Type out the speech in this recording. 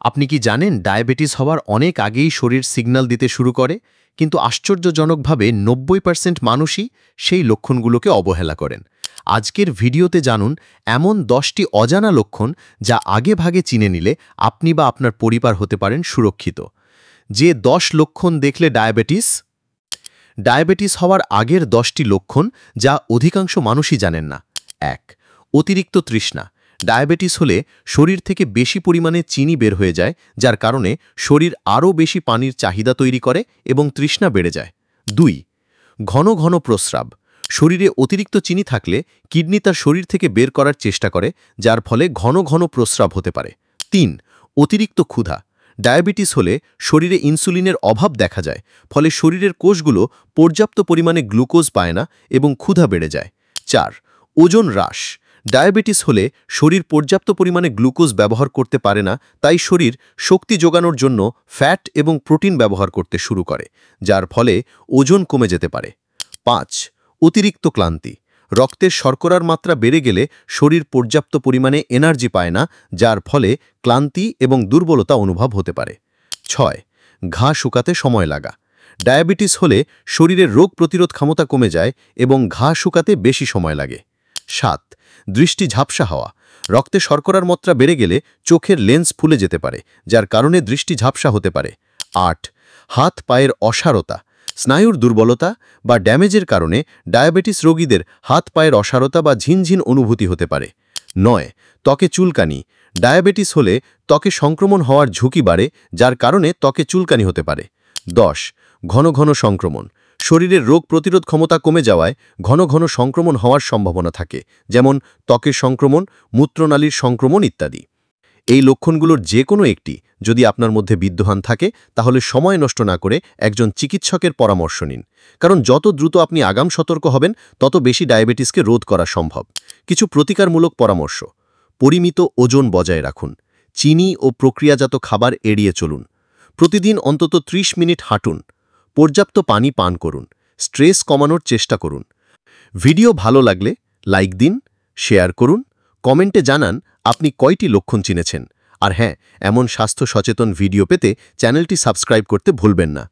আপনি কি জানেন ডায়াবেটিস হওয়ার অনেক আগেই শরীর সিগন্যাল দিতে শুরু করে, কিন্তু আশ্চর্যজনকভাবে 90% মানুষই সেই লক্ষণগুলোকে অবহেলা করেন। আজকের ভিডিওতে জানুন এমন 10টি অজানা লক্ষণ যা আগেভাগে চিনে নিলে আপনি বা আপনার পরিবার হতে পারেন সুরক্ষিত। যে 10 লক্ষণ দেখলে ডায়াবেটিস হওয়ার আগের 10টি লক্ষণ যা অধিকাংশ মানুষই জানেন না। 1. অতিরিক্ত তৃষ্ণা। ডায়াবেটিস হলে শরীর থেকে বেশি পরিমাণে চিনি বের হয়ে যায়, যার কারণে শরীর আরও বেশি পানির চাহিদা তৈরি করে এবং তৃষ্ণা বেড়ে যায়। 2. ঘন ঘন প্রস্রাব। শরীরে অতিরিক্ত চিনি থাকলে কিডনি তার শরীর থেকে বের করার চেষ্টা করে, যার ফলে ঘন ঘন প্রস্রাব হতে পারে। 3. অতিরিক্ত ক্ষুধা। ডায়াবেটিস হলে শরীরে ইনসুলিনের অভাব দেখা যায়, ফলে শরীরের কোষগুলো পর্যাপ্ত পরিমাণে গ্লুকোজ পায় না এবং ক্ষুধা বেড়ে যায়। 4. ওজন হ্রাস। ডায়াবেটিস হলে শরীর পর্যাপ্ত পরিমাণে গ্লুকোজ ব্যবহার করতে পারে না, তাই শরীর শক্তি যোগানোর জন্য ফ্যাট এবং প্রোটিন ব্যবহার করতে শুরু করে, যার ফলে ওজন কমে যেতে পারে। 5. অতিরিক্ত ক্লান্তি। রক্তের শর্করার মাত্রা বেড়ে গেলে শরীর পর্যাপ্ত পরিমাণে এনার্জি পায় না, যার ফলে ক্লান্তি এবং দুর্বলতা অনুভব হতে পারে। 6. ঘা শুকাতে সময় লাগা। ডায়াবেটিস হলে শরীরের রোগ প্রতিরোধ ক্ষমতা কমে যায় এবং ঘা শুকাতে বেশি সময় লাগে। 7. দৃষ্টি ঝাপসা হওয়া। রক্তে শর্করার মাত্রা বেড়ে গেলে চোখের লেন্স ফুলে যেতে পারে, যার কারণে দৃষ্টি ঝাপসা হতে পারে। 8. হাত পায়ের অসাড়তা। স্নায়ুর দুর্বলতা বা ড্যামেজের কারণে ডায়াবেটিস রোগীদের হাত পায়ের অসাড়তা বা ঝিনঝিন অনুভূতি হতে পারে। 9. ত্বকে চুলকানি। ডায়াবেটিস হলে ত্বকে সংক্রমণ হওয়ার ঝুঁকি বাড়ে, যার কারণে ত্বকে চুলকানি হতে পারে। 10. ঘন ঘন সংক্রমণ। শরীরের রোগ প্রতিরোধ ক্ষমতা কমে যাওয়ায় ঘন ঘন সংক্রমণ হওয়ার সম্ভাবনা থাকে, যেমন ত্বকের সংক্রমণ, মূত্রনালীর সংক্রমণ ইত্যাদি। এই লক্ষণগুলোর যে কোনো একটি যদি আপনার মধ্যে বিদ্যমান থাকে, তাহলে সময় নষ্ট না করে একজন চিকিৎসকের পরামর্শ নিন, কারণ যত দ্রুত আপনি আগাম সতর্ক হবেন তত বেশি ডায়াবেটিসকে রোধ করা সম্ভব। কিছু প্রতিকারমূলক পরামর্শ: পরিমিত ওজন বজায় রাখুন, চিনি ও প্রক্রিয়াজাত খাবার এড়িয়ে চলুন, প্রতিদিন অন্তত 30 মিনিট হাঁটুন, পর্যাপ্ত পানি পান করুন, স্ট্রেস কমানোর চেষ্টা করুন। ভিডিও ভালো লাগলে লাইক দিন, শেয়ার করুন, কমেন্টে জানান আপনি কয়টি লক্ষণ চিনেছেন। আর হ্যাঁ, এমন স্বাস্থ্য সচেতন ভিডিও পেতে চ্যানেলটি সাবস্ক্রাইব করতে ভুলবেন না।